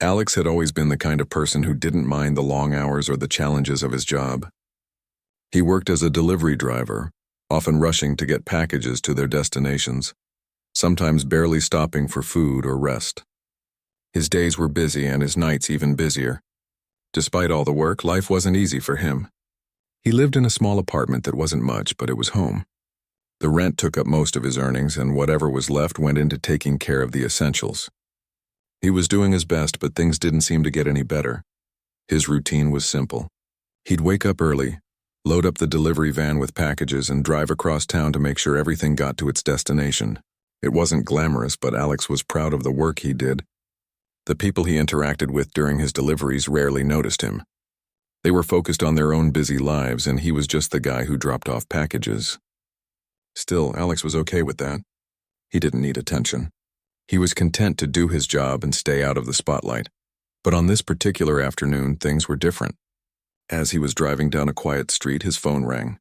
Alex had always been the kind of person who didn't mind the long hours or the challenges of his job. He worked as a delivery driver, often rushing to get packages to their destinations, sometimes barely stopping for food or rest. His days were busy and his nights even busier. Despite all the work, life wasn't easy for him. He lived in a small apartment that wasn't much, but it was home. The rent took up most of his earnings, and whatever was left went into taking care of the essentials. He was doing his best, but things didn't seem to get any better. His routine was simple. He'd wake up early, load up the delivery van with packages, and drive across town to make sure everything got to its destination. It wasn't glamorous, but Alex was proud of the work he did. The people he interacted with during his deliveries rarely noticed him. They were focused on their own busy lives, and he was just the guy who dropped off packages. Still, Alex was okay with that. He didn't need attention. He was content to do his job and stay out of the spotlight. But on this particular afternoon, things were different. As he was driving down a quiet street, his phone rang.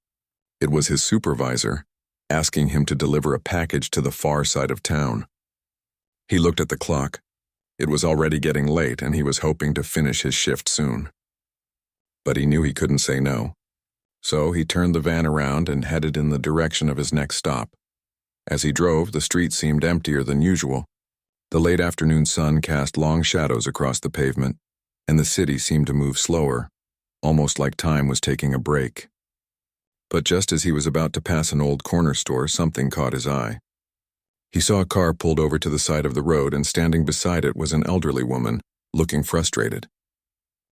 It was his supervisor, asking him to deliver a package to the far side of town. He looked at the clock. It was already getting late, and he was hoping to finish his shift soon. But he knew he couldn't say no. So he turned the van around and headed in the direction of his next stop. As he drove, the street seemed emptier than usual. The late afternoon sun cast long shadows across the pavement, and the city seemed to move slower, almost like time was taking a break. But just as he was about to pass an old corner store, something caught his eye. He saw a car pulled over to the side of the road, and standing beside it was an elderly woman, looking frustrated.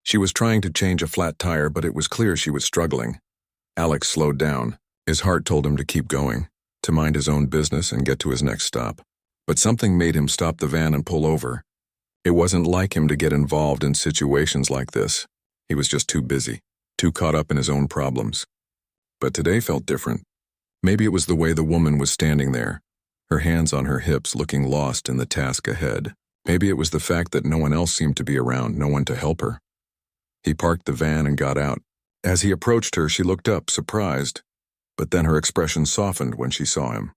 She was trying to change a flat tire, but it was clear she was struggling. Alex slowed down. His heart told him to keep going, to mind his own business and get to his next stop. But something made him stop the van and pull over. It wasn't like him to get involved in situations like this. He was just too busy, too caught up in his own problems. But today felt different. Maybe it was the way the woman was standing there, her hands on her hips, looking lost in the task ahead. Maybe it was the fact that no one else seemed to be around, no one to help her. He parked the van and got out. As he approached her, she looked up, surprised, but then her expression softened when she saw him.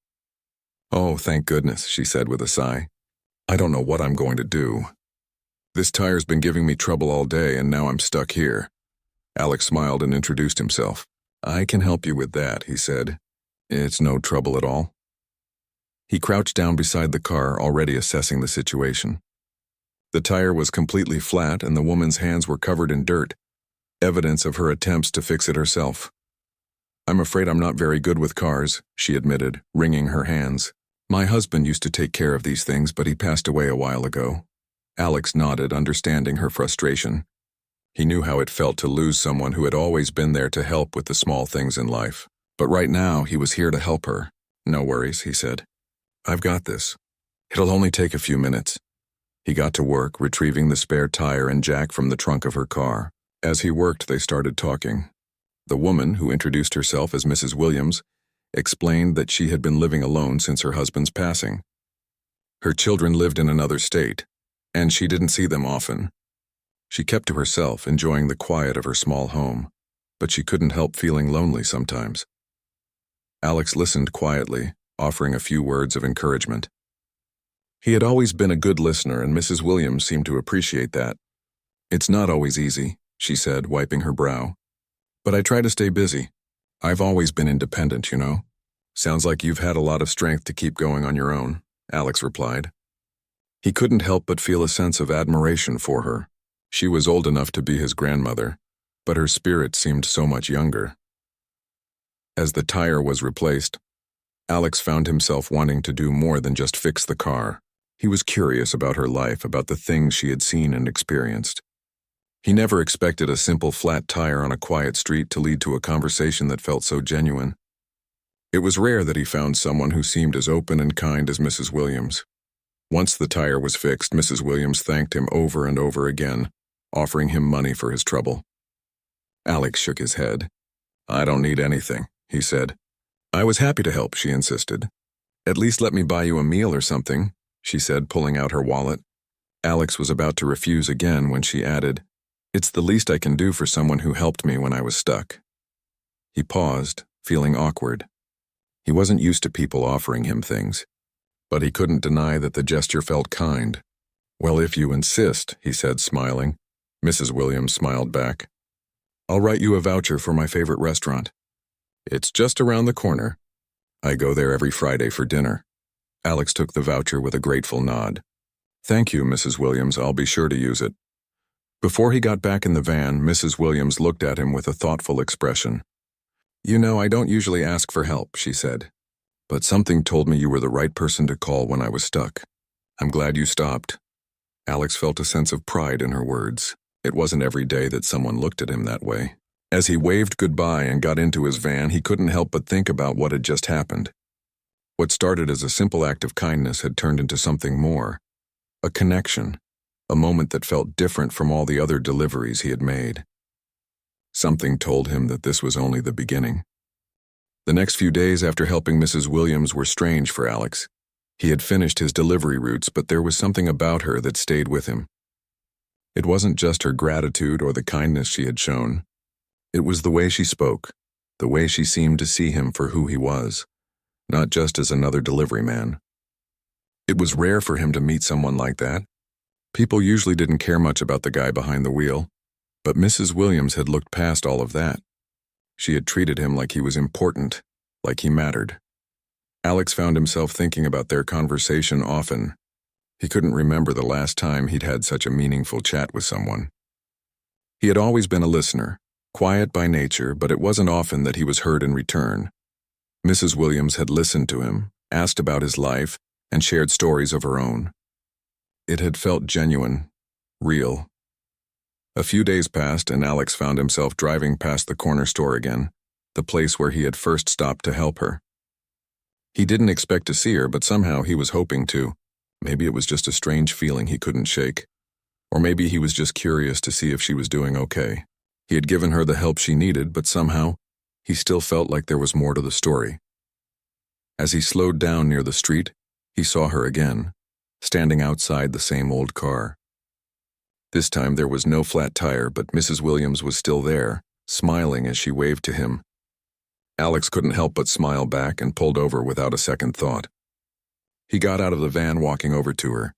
"Oh, thank goodness," she said with a sigh. "I don't know what I'm going to do. This tire's been giving me trouble all day, and now I'm stuck here." Alex smiled and introduced himself. "I can help you with that," he said. "It's no trouble at all." He crouched down beside the car, already assessing the situation. The tire was completely flat, and the woman's hands were covered in dirt, evidence of her attempts to fix it herself. "I'm afraid I'm not very good with cars," she admitted, wringing her hands. "My husband used to take care of these things, but he passed away a while ago." Alex nodded, understanding her frustration. He knew how it felt to lose someone who had always been there to help with the small things in life. But right now, he was here to help her. "No worries," he said. "I've got this. It'll only take a few minutes." He got to work, retrieving the spare tire and jack from the trunk of her car. As he worked, they started talking. The woman, who introduced herself as Mrs. Williams, explained that she had been living alone since her husband's passing. Her children lived in another state, and she didn't see them often. She kept to herself, enjoying the quiet of her small home, but she couldn't help feeling lonely sometimes. Alex listened quietly, offering a few words of encouragement. He had always been a good listener, and Mrs. Williams seemed to appreciate that. "It's not always easy," she said, wiping her brow. "But I try to stay busy. I've always been independent, you know." "Sounds like you've had a lot of strength to keep going on your own," Alex replied. He couldn't help but feel a sense of admiration for her. She was old enough to be his grandmother, but her spirit seemed so much younger. As the tire was replaced, Alex found himself wanting to do more than just fix the car. He was curious about her life, about the things she had seen and experienced. He never expected a simple flat tire on a quiet street to lead to a conversation that felt so genuine. It was rare that he found someone who seemed as open and kind as Mrs. Williams. Once the tire was fixed, Mrs. Williams thanked him over and over again, offering him money for his trouble. Alex shook his head. "I don't need anything," he said. "I was happy to help," she insisted. "At least let me buy you a meal or something," she said, pulling out her wallet. Alex was about to refuse again when she added, "It's the least I can do for someone who helped me when I was stuck." He paused, feeling awkward. He wasn't used to people offering him things, but he couldn't deny that the gesture felt kind. Well, if you insist, he said, smiling. Mrs. Williams smiled back. I'll write you a voucher for my favorite restaurant. It's just around the corner. I go there every Friday for dinner. Alex took the voucher with a grateful nod. Thank you, Mrs. Williams. I'll be sure to use it. Before he got back in the van, Mrs. Williams looked at him with a thoughtful expression. You know, I don't usually ask for help, she said. But something told me you were the right person to call when I was stuck. I'm glad you stopped. Alex felt a sense of pride in her words. It wasn't every day that someone looked at him that way. As he waved goodbye and got into his van, he couldn't help but think about what had just happened. What started as a simple act of kindness had turned into something more. A connection. A moment that felt different from all the other deliveries he had made. Something told him that this was only the beginning. The next few days after helping Mrs. Williams were strange for Alex. He had finished his delivery routes, but there was something about her that stayed with him. It wasn't just her gratitude or the kindness she had shown. It was the way she spoke, the way she seemed to see him for who he was, not just as another delivery man. It was rare for him to meet someone like that. People usually didn't care much about the guy behind the wheel, but Mrs. Williams had looked past all of that. She had treated him like he was important, like he mattered. Alex found himself thinking about their conversation often. He couldn't remember the last time he'd had such a meaningful chat with someone. He had always been a listener, quiet by nature, but it wasn't often that he was heard in return. Mrs. Williams had listened to him, asked about his life, and shared stories of her own. It had felt genuine, real. A few days passed and Alex found himself driving past the corner store again, the place where he had first stopped to help her. He didn't expect to see her, but somehow he was hoping to. Maybe it was just a strange feeling he couldn't shake. Or maybe he was just curious to see if she was doing okay. He had given her the help she needed, but somehow, he still felt like there was more to the story. As he slowed down near the street, he saw her again, standing outside the same old car. This time there was no flat tire, but Mrs. Williams was still there, smiling as she waved to him. Alex couldn't help but smile back and pulled over without a second thought. He got out of the van, walking over to her.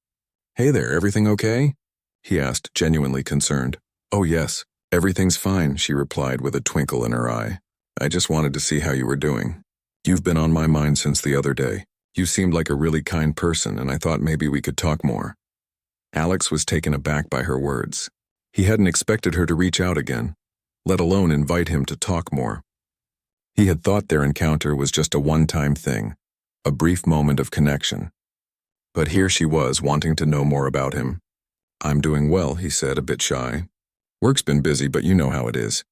Hey there, everything okay? He asked, genuinely concerned. Oh yes, everything's fine, she replied with a twinkle in her eye. I just wanted to see how you were doing. You've been on my mind since the other day. You seemed like a really kind person, and I thought maybe we could talk more. Alex was taken aback by her words. He hadn't expected her to reach out again, let alone invite him to talk more. He had thought their encounter was just a one-time thing, a brief moment of connection. But here she was, wanting to know more about him. I'm doing well, he said, a bit shy. Work's been busy, but you know how it is.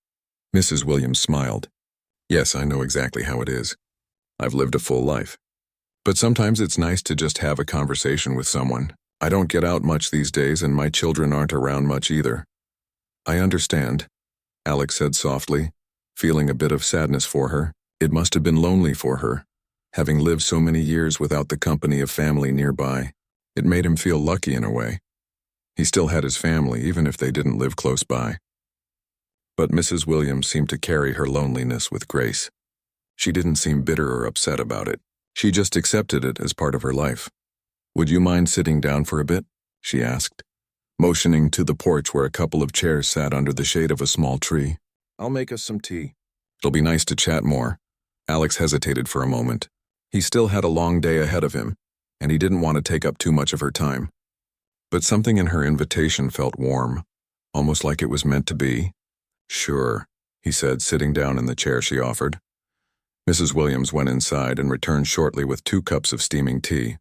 Mrs. Williams smiled. Yes, I know exactly how it is. I've lived a full life. But sometimes it's nice to just have a conversation with someone. I don't get out much these days, and my children aren't around much either. I understand, Alex said softly, feeling a bit of sadness for her. It must have been lonely for her, having lived so many years without the company of family nearby. It made him feel lucky in a way. He still had his family, even if they didn't live close by. But Mrs. Williams seemed to carry her loneliness with grace. She didn't seem bitter or upset about it. She just accepted it as part of her life. Would you mind sitting down for a bit? She asked, motioning to the porch where a couple of chairs sat under the shade of a small tree. I'll make us some tea. It'll be nice to chat more. Alex hesitated for a moment. He still had a long day ahead of him, and he didn't want to take up too much of her time. But something in her invitation felt warm, almost like it was meant to be. Sure, he said, sitting down in the chair she offered. Mrs. Williams went inside and returned shortly with 2 cups of steaming tea.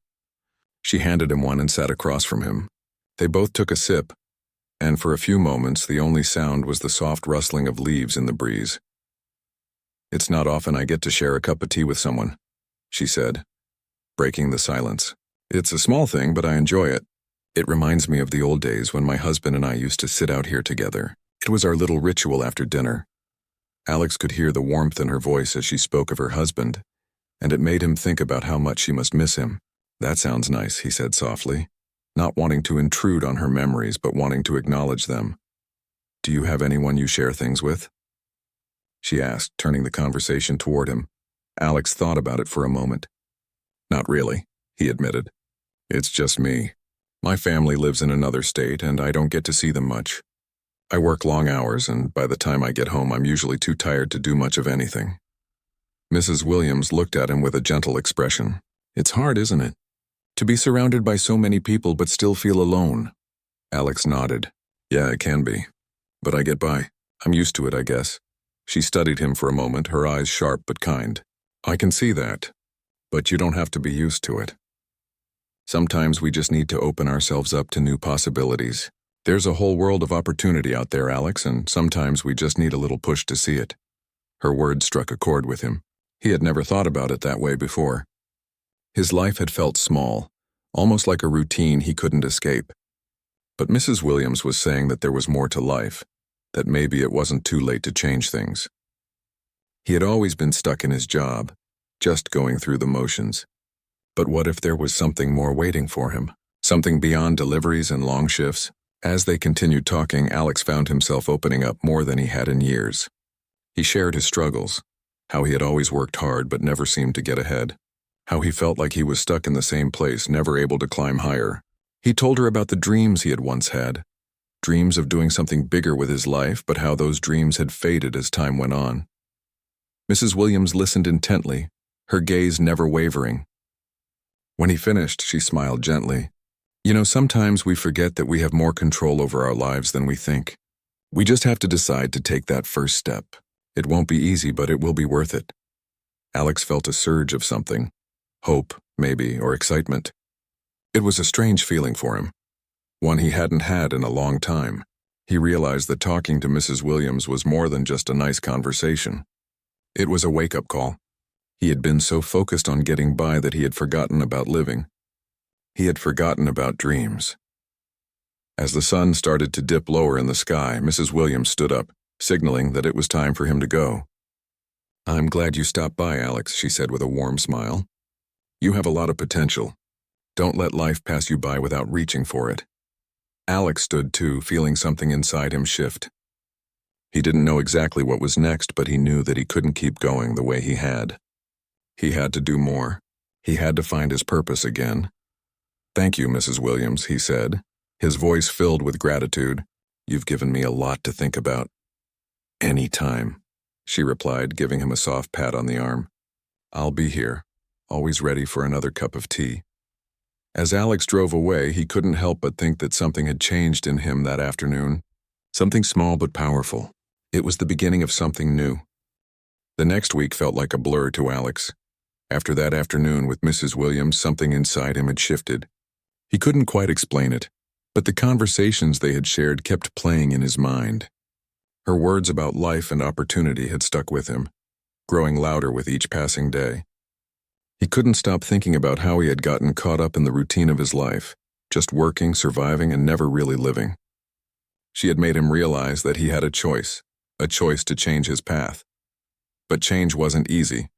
She handed him one and sat across from him. They both took a sip, and for a few moments the only sound was the soft rustling of leaves in the breeze. It's not often I get to share a cup of tea with someone, she said, breaking the silence. It's a small thing, but I enjoy it. It reminds me of the old days when my husband and I used to sit out here together. It was our little ritual after dinner. Alex could hear the warmth in her voice as she spoke of her husband, and it made him think about how much she must miss him. That sounds nice, he said softly, not wanting to intrude on her memories but wanting to acknowledge them. Do you have anyone you share things with? She asked, turning the conversation toward him. Alex thought about it for a moment. Not really, he admitted. It's just me. My family lives in another state, and I don't get to see them much. I work long hours, and by the time I get home, I'm usually too tired to do much of anything. Mrs. Williams looked at him with a gentle expression. It's hard, isn't it? To be surrounded by so many people but still feel alone. Alex nodded. Yeah, it can be. But I get by. I'm used to it, I guess. She studied him for a moment, her eyes sharp but kind. I can see that. But you don't have to be used to it. Sometimes we just need to open ourselves up to new possibilities. There's a whole world of opportunity out there, Alex, and sometimes we just need a little push to see it. Her words struck a chord with him. He had never thought about it that way before. His life had felt small, almost like a routine he couldn't escape. But Mrs. Williams was saying that there was more to life, that maybe it wasn't too late to change things. He had always been stuck in his job, just going through the motions. But what if there was something more waiting for him? Something beyond deliveries and long shifts? As they continued talking, Alex found himself opening up more than he had in years. He shared his struggles, how he had always worked hard but never seemed to get ahead, how he felt like he was stuck in the same place, never able to climb higher. He told her about the dreams he had once had, dreams of doing something bigger with his life, but how those dreams had faded as time went on. Mrs. Williams listened intently, her gaze never wavering. When he finished, she smiled gently. You know, sometimes we forget that we have more control over our lives than we think. We just have to decide to take that first step. It won't be easy, but it will be worth it. Alex felt a surge of something. Hope, maybe, or excitement. It was a strange feeling for him. One he hadn't had in a long time. He realized that talking to Mrs. Williams was more than just a nice conversation. It was a wake-up call. He had been so focused on getting by that he had forgotten about living. He had forgotten about dreams. As the sun started to dip lower in the sky, Mrs. Williams stood up, signaling that it was time for him to go. I'm glad you stopped by, Alex, she said with a warm smile. You have a lot of potential. Don't let life pass you by without reaching for it. Alex stood too, feeling something inside him shift. He didn't know exactly what was next, but he knew that he couldn't keep going the way he had. He had to do more. He had to find his purpose again. Thank you, Mrs. Williams, he said, his voice filled with gratitude. You've given me a lot to think about. Any time, she replied, giving him a soft pat on the arm. I'll be here, always ready for another cup of tea. As Alex drove away, he couldn't help but think that something had changed in him that afternoon. Something small but powerful. It was the beginning of something new. The next week felt like a blur to Alex. After that afternoon with Mrs. Williams, something inside him had shifted. He couldn't quite explain it, but the conversations they had shared kept playing in his mind. Her words about life and opportunity had stuck with him, growing louder with each passing day. He couldn't stop thinking about how he had gotten caught up in the routine of his life, just working, surviving, and never really living. She had made him realize that he had a choice to change his path. But change wasn't easy,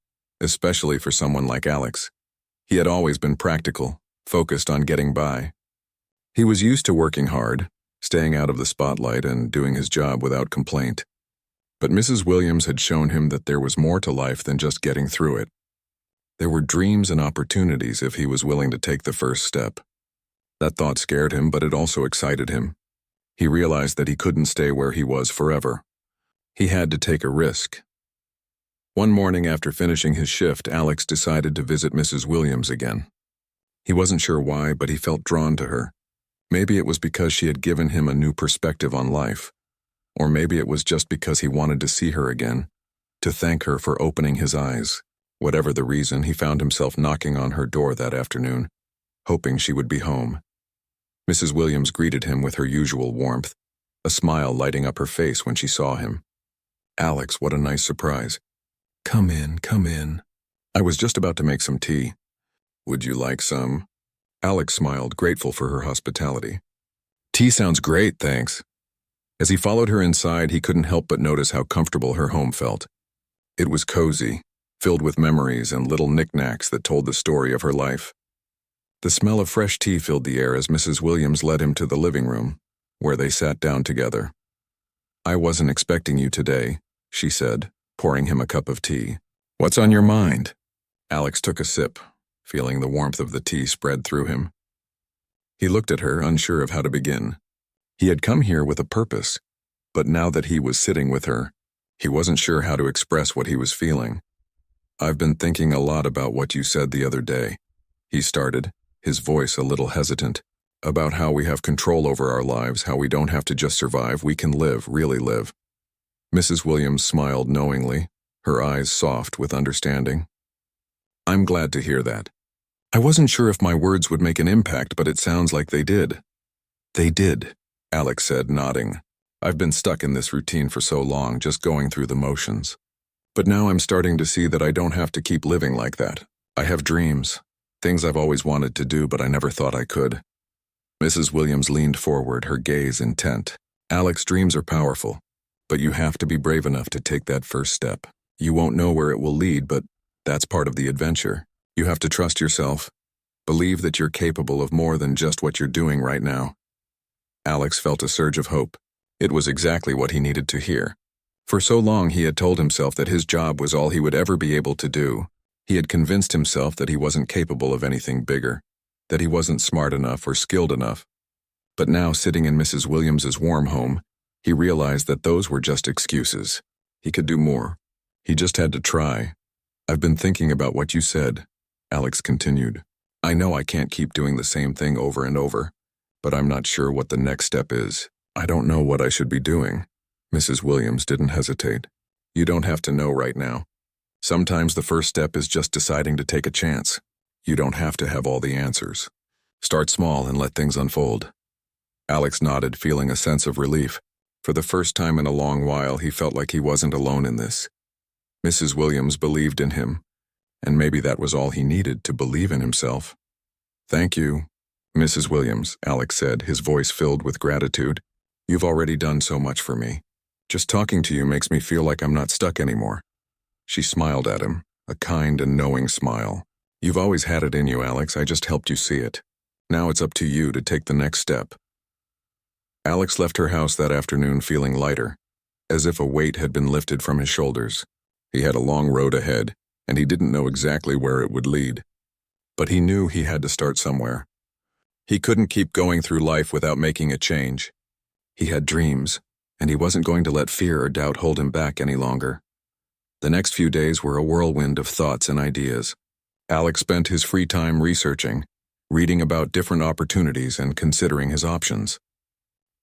especially for someone like Alex. He had always been practical, focused on getting by. He was used to working hard, staying out of the spotlight and doing his job without complaint. But Mrs. Williams had shown him that there was more to life than just getting through it. There were dreams and opportunities if he was willing to take the first step. That thought scared him, but it also excited him. He realized that he couldn't stay where he was forever. He had to take a risk. One morning after finishing his shift, Alex decided to visit Mrs. Williams again. He wasn't sure why, but he felt drawn to her. Maybe it was because she had given him a new perspective on life. Or maybe it was just because he wanted to see her again, to thank her for opening his eyes. Whatever the reason, he found himself knocking on her door that afternoon, hoping she would be home. Mrs. Williams greeted him with her usual warmth, a smile lighting up her face when she saw him. Alex, what a nice surprise. Come in, come in. I was just about to make some tea. Would you like some? Alex smiled, grateful for her hospitality. Tea sounds great, thanks. As he followed her inside, he couldn't help but notice how comfortable her home felt. It was cozy, filled with memories and little knickknacks that told the story of her life. The smell of fresh tea filled the air as Mrs. Williams led him to the living room, where they sat down together. I wasn't expecting you today, she said, pouring him a cup of tea. What's on your mind? Alex took a sip, feeling the warmth of the tea spread through him. He looked at her, unsure of how to begin. He had come here with a purpose, but now that he was sitting with her, he wasn't sure how to express what he was feeling. "I've been thinking a lot about what you said the other day," he started, his voice a little hesitant, "about how we have control over our lives, how we don't have to just survive, we can live, really live." Mrs. Williams smiled knowingly, her eyes soft with understanding. "I'm glad to hear that. I wasn't sure if my words would make an impact, but it sounds like they did." "They did," Alex said, nodding. "I've been stuck in this routine for so long, just going through the motions. But now I'm starting to see that I don't have to keep living like that. I have dreams, things I've always wanted to do, but I never thought I could." Mrs. Williams leaned forward, her gaze intent. "Alex, dreams are powerful, but you have to be brave enough to take that first step. You won't know where it will lead, but that's part of the adventure. You have to trust yourself. Believe that you're capable of more than just what you're doing right now." Alex felt a surge of hope. It was exactly what he needed to hear. For so long he had told himself that his job was all he would ever be able to do. He had convinced himself that he wasn't capable of anything bigger, that he wasn't smart enough or skilled enough. But now, sitting in Mrs. Williams's warm home, he realized that those were just excuses. He could do more. He just had to try. "I've been thinking about what you said," Alex continued. "I know I can't keep doing the same thing over and over, but I'm not sure what the next step is. I don't know what I should be doing." Mrs. Williams didn't hesitate. "You don't have to know right now. Sometimes the first step is just deciding to take a chance. You don't have to have all the answers. Start small and let things unfold." Alex nodded, feeling a sense of relief. For the first time in a long while, he felt like he wasn't alone in this. Mrs. Williams believed in him, and maybe that was all he needed, to believe in himself. "Thank you, Mrs. Williams," Alex said, his voice filled with gratitude. "You've already done so much for me. Just talking to you makes me feel like I'm not stuck anymore." She smiled at him, a kind and knowing smile. "You've always had it in you, Alex. I just helped you see it. Now it's up to you to take the next step." Alex left her house that afternoon feeling lighter, as if a weight had been lifted from his shoulders. He had a long road ahead, and he didn't know exactly where it would lead. But he knew he had to start somewhere. He couldn't keep going through life without making a change. He had dreams, and he wasn't going to let fear or doubt hold him back any longer. The next few days were a whirlwind of thoughts and ideas. Alex spent his free time researching, reading about different opportunities and considering his options.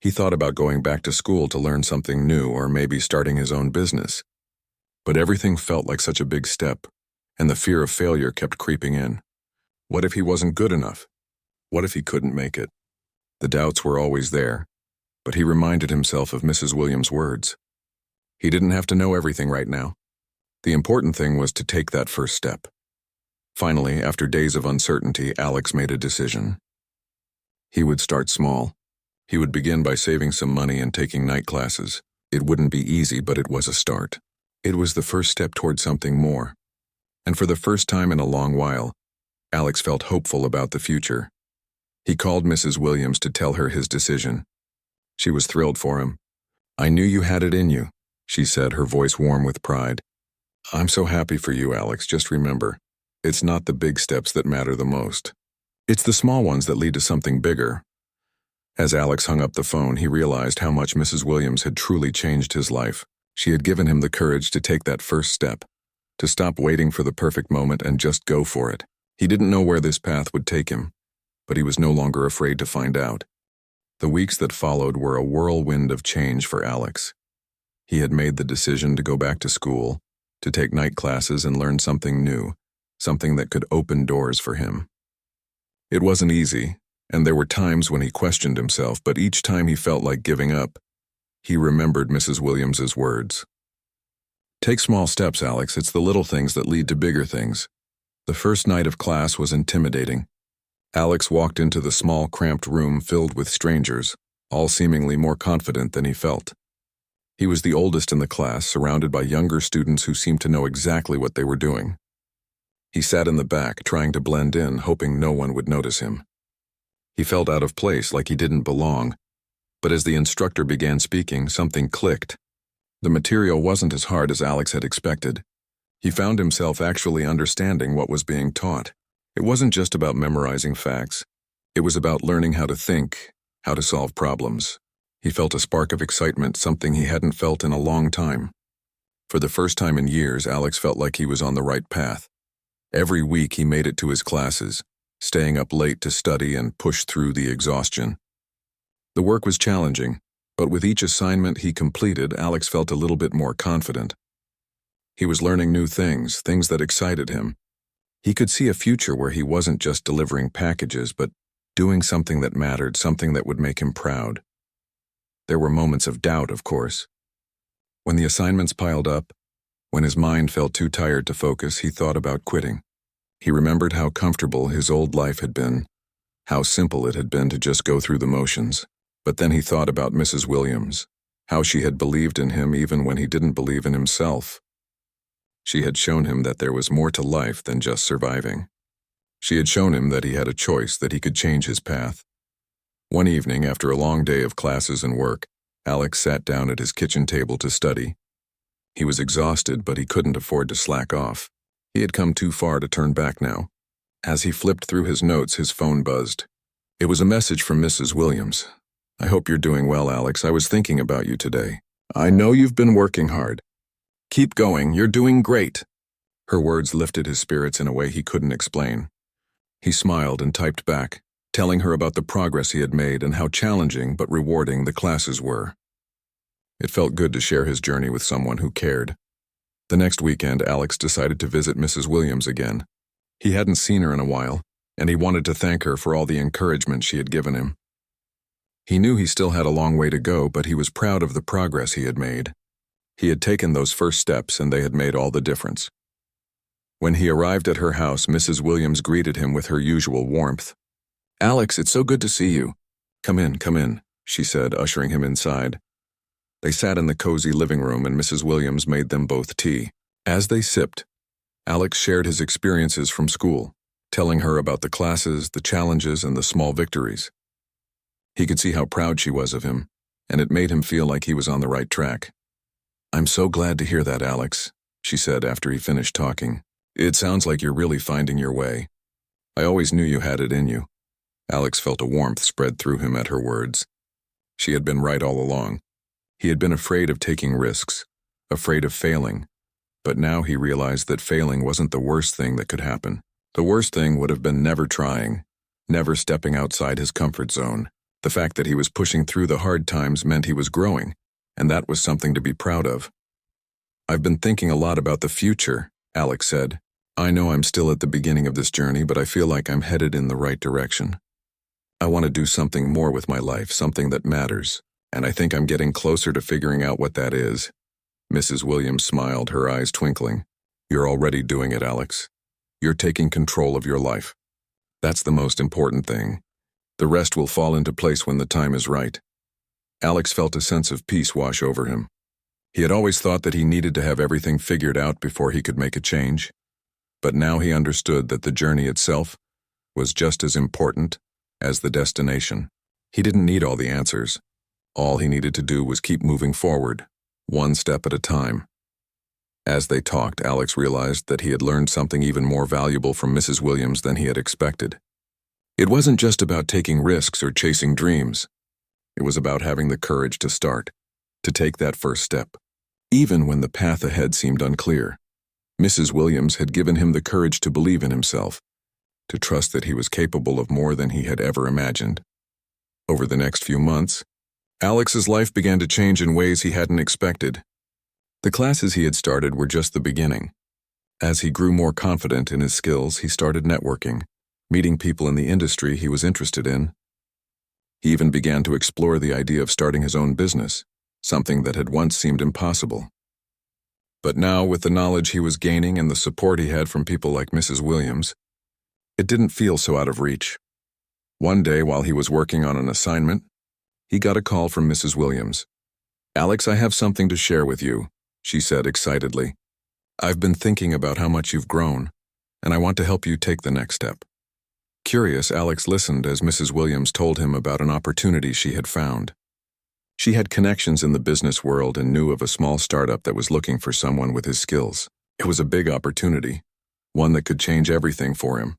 He thought about going back to school to learn something new or maybe starting his own business. But everything felt like such a big step, and the fear of failure kept creeping in. What if he wasn't good enough? What if he couldn't make it? The doubts were always there, but he reminded himself of Mrs. Williams' words. He didn't have to know everything right now. The important thing was to take that first step. Finally, after days of uncertainty, Alex made a decision. He would start small. He would begin by saving some money and taking night classes. It wouldn't be easy, but it was a start. It was the first step toward something more. And for the first time in a long while, Alex felt hopeful about the future. He called Mrs. Williams to tell her his decision. She was thrilled for him. "I knew you had it in you," she said, her voice warm with pride. "I'm so happy for you, Alex. Just remember, it's not the big steps that matter the most. It's the small ones that lead to something bigger." As Alex hung up the phone, he realized how much Mrs. Williams had truly changed his life. She had given him the courage to take that first step, to stop waiting for the perfect moment and just go for it. He didn't know where this path would take him, but he was no longer afraid to find out. The weeks that followed were a whirlwind of change for Alex. He had made the decision to go back to school, to take night classes and learn something new, something that could open doors for him. It wasn't easy, and there were times when he questioned himself, but each time he felt like giving up, he remembered Mrs. Williams's words. "Take small steps, Alex. It's the little things that lead to bigger things." The first night of class was intimidating. Alex walked into the small, cramped room filled with strangers, all seemingly more confident than he felt. He was the oldest in the class, surrounded by younger students who seemed to know exactly what they were doing. He sat in the back, trying to blend in, hoping no one would notice him. He felt out of place, like he didn't belong, but as the instructor began speaking, something clicked. The material wasn't as hard as Alex had expected. He found himself actually understanding what was being taught. It wasn't just about memorizing facts. It was about learning how to think, how to solve problems. He felt a spark of excitement, something he hadn't felt in a long time. For the first time in years, Alex felt like he was on the right path. Every week he made it to his classes, staying up late to study and push through the exhaustion. The work was challenging, but with each assignment he completed, Alex felt a little bit more confident. He was learning new things, things that excited him. He could see a future where he wasn't just delivering packages, but doing something that mattered, something that would make him proud. There were moments of doubt, of course. When the assignments piled up, when his mind felt too tired to focus, he thought about quitting. He remembered how comfortable his old life had been, how simple it had been to just go through the motions. But then he thought about Mrs. Williams, how she had believed in him even when he didn't believe in himself. She had shown him that there was more to life than just surviving. She had shown him that he had a choice, that he could change his path. One evening, after a long day of classes and work, Alex sat down at his kitchen table to study. He was exhausted, but he couldn't afford to slack off. He had come too far to turn back now. As he flipped through his notes, his phone buzzed. It was a message from Mrs. Williams. "I hope you're doing well, Alex. I was thinking about you today. I know you've been working hard. Keep going, you're doing great." Her words lifted his spirits in a way he couldn't explain. He smiled and typed back, telling her about the progress he had made and how challenging but rewarding the classes were. It felt good to share his journey with someone who cared. The next weekend, Alex decided to visit Mrs. Williams again. He hadn't seen her in a while, and he wanted to thank her for all the encouragement she had given him. He knew he still had a long way to go, but he was proud of the progress he had made. He had taken those first steps, and they had made all the difference. When he arrived at her house, Mrs. Williams greeted him with her usual warmth. "Alex, it's so good to see you. Come in," she said, ushering him inside. They sat in the cozy living room, and Mrs. Williams made them both tea. As they sipped, Alex shared his experiences from school, telling her about the classes, the challenges, and the small victories. He could see how proud she was of him, and it made him feel like he was on the right track. "I'm so glad to hear that, Alex," she said after he finished talking. "It sounds like you're really finding your way. I always knew you had it in you." Alex felt a warmth spread through him at her words. She had been right all along. He had been afraid of taking risks, afraid of failing, but now he realized that failing wasn't the worst thing that could happen. The worst thing would have been never trying, never stepping outside his comfort zone. The fact that he was pushing through the hard times meant he was growing, and that was something to be proud of. "I've been thinking a lot about the future," Alex said. "I know I'm still at the beginning of this journey, but I feel like I'm headed in the right direction. I want to do something more with my life, something that matters, and I think I'm getting closer to figuring out what that is." Mrs. Williams smiled, her eyes twinkling. "You're already doing it, Alex. You're taking control of your life. That's the most important thing. The rest will fall into place when the time is right." Alex felt a sense of peace wash over him. He had always thought that he needed to have everything figured out before he could make a change, but now he understood that the journey itself was just as important as the destination. He didn't need all the answers. All he needed to do was keep moving forward, one step at a time. As they talked, Alex realized that he had learned something even more valuable from Mrs. Williams than he had expected. It wasn't just about taking risks or chasing dreams. It was about having the courage to start, to take that first step, even when the path ahead seemed unclear. Mrs. Williams had given him the courage to believe in himself, to trust that he was capable of more than he had ever imagined. Over the next few months, Alex's life began to change in ways he hadn't expected. The classes he had started were just the beginning. As he grew more confident in his skills, he started networking, meeting people in the industry he was interested in. He even began to explore the idea of starting his own business, something that had once seemed impossible. But now, with the knowledge he was gaining and the support he had from people like Mrs. Williams, it didn't feel so out of reach. One day, while he was working on an assignment, he got a call from Mrs. Williams. "Alex, I have something to share with you," she said excitedly. "I've been thinking about how much you've grown, and I want to help you take the next step." Curious, Alex listened as Mrs. Williams told him about an opportunity she had found. She had connections in the business world and knew of a small startup that was looking for someone with his skills. It was a big opportunity, one that could change everything for him.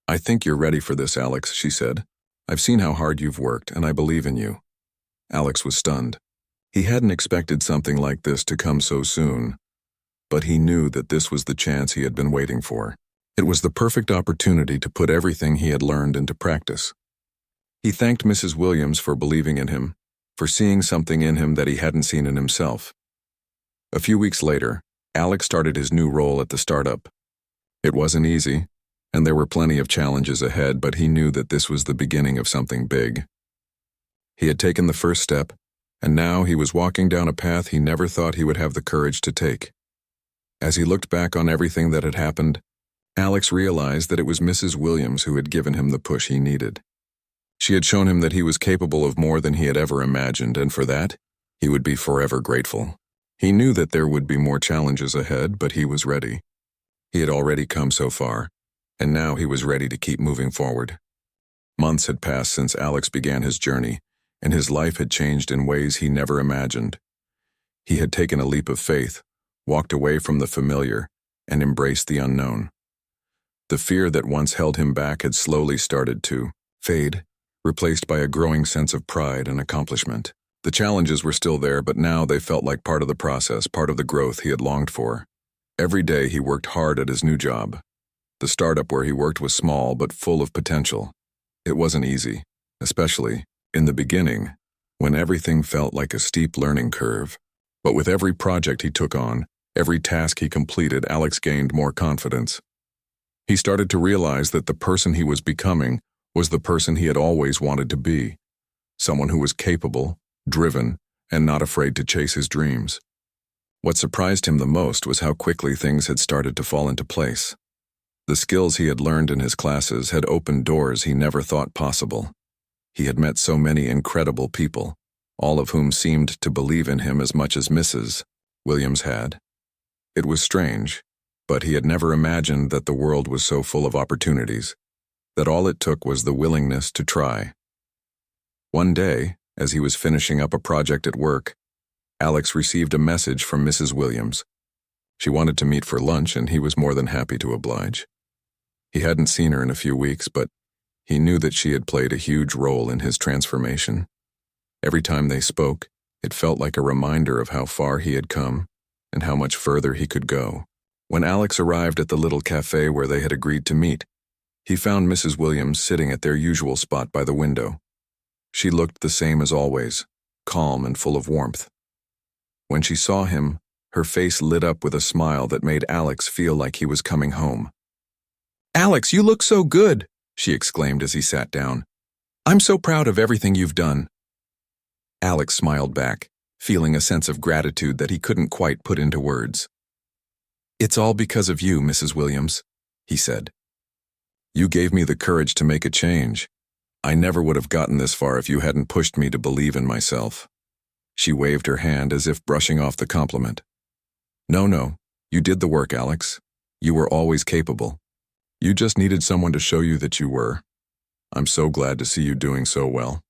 "I think you're ready for this, Alex," she said. I've seen how hard you've worked, and I believe in you." Alex was stunned. He hadn't expected something like this to come so soon, but he knew that this was the chance he had been waiting for. It was the perfect opportunity to put everything he had learned into practice. He thanked Mrs. Williams for believing in him, for seeing something in him that he hadn't seen in himself. A few weeks later, Alex started his new role at the startup. It wasn't easy, and there were plenty of challenges ahead, but he knew that this was the beginning of something big. He had taken the first step, and now he was walking down a path he never thought he would have the courage to take. As he looked back on everything that had happened, Alex realized that it was Mrs. Williams who had given him the push he needed. She had shown him that he was capable of more than he had ever imagined, and for that, he would be forever grateful. He knew that there would be more challenges ahead, but he was ready. He had already come so far, and now he was ready to keep moving forward. Months had passed since Alex began his journey, and his life had changed in ways he never imagined. He had taken a leap of faith, walked away from the familiar, and embraced the unknown. The fear that once held him back had slowly started to fade, replaced by a growing sense of pride and accomplishment. The challenges were still there, but now they felt like part of the process, part of the growth he had longed for. Every day he worked hard at his new job. The startup where he worked was small but full of potential. It wasn't easy, especially in the beginning, when everything felt like a steep learning curve. But with every project he took on, every task he completed, Alex gained more confidence. He started to realize that the person he was becoming was the person he had always wanted to be, someone who was capable, driven, and not afraid to chase his dreams. What surprised him the most was how quickly things had started to fall into place. The skills he had learned in his classes had opened doors he never thought possible. He had met so many incredible people, all of whom seemed to believe in him as much as Mrs. Williams had. It was strange, but he had never imagined that the world was so full of opportunities, that all it took was the willingness to try. One day, as he was finishing up a project at work, Alex received a message from Mrs. Williams. She wanted to meet for lunch, and he was more than happy to oblige. He hadn't seen her in a few weeks, but he knew that she had played a huge role in his transformation. Every time they spoke, it felt like a reminder of how far he had come and how much further he could go. When Alex arrived at the little cafe where they had agreed to meet, he found Mrs. Williams sitting at their usual spot by the window. She looked the same as always, calm and full of warmth. When she saw him, her face lit up with a smile that made Alex feel like he was coming home. "Alex, you look so good," she exclaimed as he sat down. "I'm so proud of everything you've done." Alex smiled back, feeling a sense of gratitude that he couldn't quite put into words. "It's all because of you, Mrs. Williams," he said. "You gave me the courage to make a change. I never would have gotten this far if you hadn't pushed me to believe in myself." She waved her hand as if brushing off the compliment. No, you did the work, Alex. You were always capable. You just needed someone to show you that you were. I'm so glad to see you doing so well."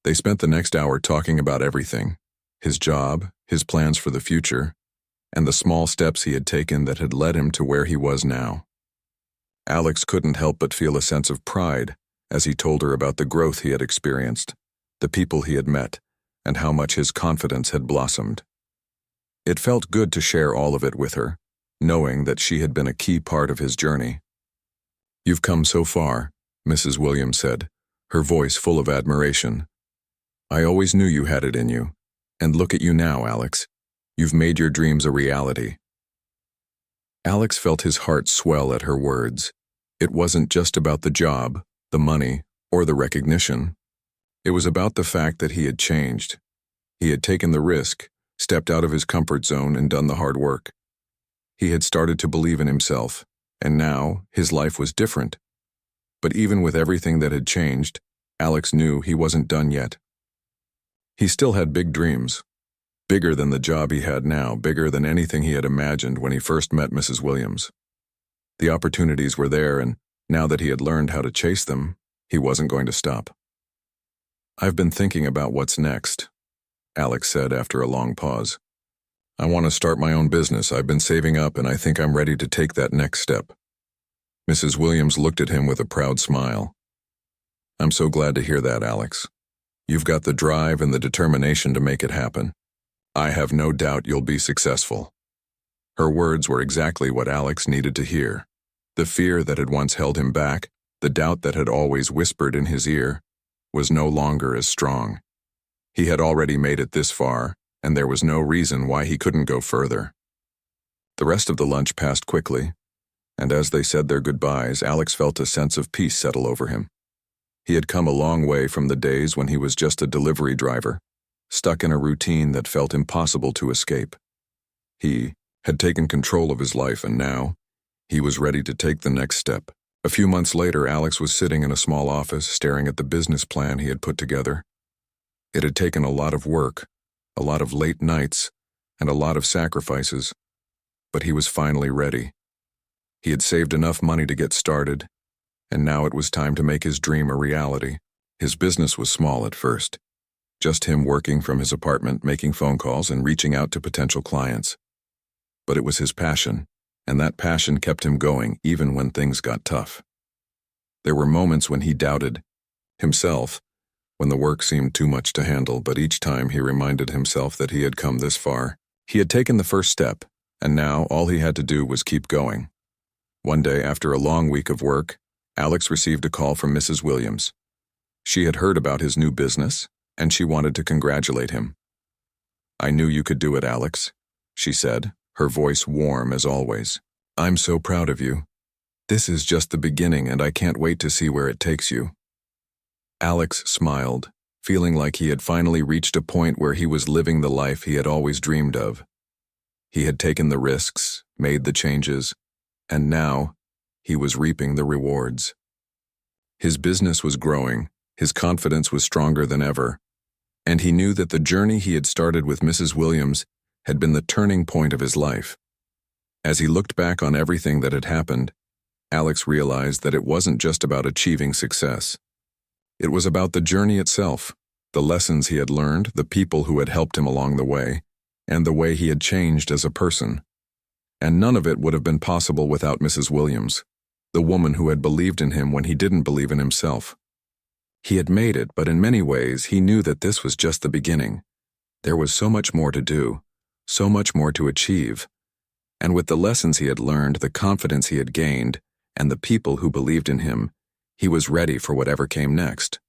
They spent the next hour talking about everything, his job, his plans for the future, and the small steps he had taken that had led him to where he was now. Alex couldn't help but feel a sense of pride as he told her about the growth he had experienced, the people he had met, and how much his confidence had blossomed. It felt good to share all of it with her, knowing that she had been a key part of his journey. "You've come so far," Mrs. Williams said, her voice full of admiration. "I always knew you had it in you, and look at you now, Alex. You've made your dreams a reality." Alex felt his heart swell at her words. It wasn't just about the job, the money, or the recognition. It was about the fact that he had changed. He had taken the risk, stepped out of his comfort zone, and done the hard work. He had started to believe in himself, and now his life was different. But even with everything that had changed, Alex knew he wasn't done yet. He still had big dreams, bigger than the job he had now, bigger than anything he had imagined when he first met Mrs. Williams. The opportunities were there, and now that he had learned how to chase them, he wasn't going to stop. "I've been thinking about what's next," Alex said after a long pause. "I want to start my own business. I've been saving up, and I think I'm ready to take that next step." Mrs. Williams looked at him with a proud smile. I'm so glad to hear that, Alex. You've got the drive and the determination to make it happen. I have no doubt you'll be successful. Her words were exactly what Alex needed to hear. The fear that had once held him back, the doubt that had always whispered in his ear, was no longer as strong. He had already made it this far, and there was no reason why he couldn't go further. The rest of the lunch passed quickly, and as they said their goodbyes, Alex felt a sense of peace settle over him. He had come a long way from the days when he was just a delivery driver, stuck in a routine that felt impossible to escape. He had taken control of his life, and now he was ready to take the next step. A few months later, Alex was sitting in a small office, staring at the business plan he had put together. It had taken a lot of work, a lot of late nights, and a lot of sacrifices, but he was finally ready. He had saved enough money to get started, and now it was time to make his dream a reality. His business was small at first, just him working from his apartment, making phone calls and reaching out to potential clients. But it was his passion, and that passion kept him going even when things got tough. There were moments when he doubted himself, when the work seemed too much to handle, but each time he reminded himself that he had come this far. He had taken the first step, and now all he had to do was keep going. One day, after a long week of work, Alex received a call from Mrs. Williams. She had heard about his new business, and she wanted to congratulate him. "I knew you could do it, Alex," she said, her voice warm as always. "I'm so proud of you. This is just the beginning, and I can't wait to see where it takes you." Alex smiled, feeling like he had finally reached a point where he was living the life he had always dreamed of. He had taken the risks, made the changes, and now he was reaping the rewards. His business was growing, his confidence was stronger than ever, and he knew that the journey he had started with Mrs. Williams had been the turning point of his life. As he looked back on everything that had happened, Alex realized that it wasn't just about achieving success. It was about the journey itself, the lessons he had learned, the people who had helped him along the way, and the way he had changed as a person. And none of it would have been possible without Mrs. Williams, the woman who had believed in him when he didn't believe in himself. He had made it, but in many ways he knew that this was just the beginning. There was so much more to do, so much more to achieve. And with the lessons he had learned, the confidence he had gained, and the people who believed in him, he was ready for whatever came next.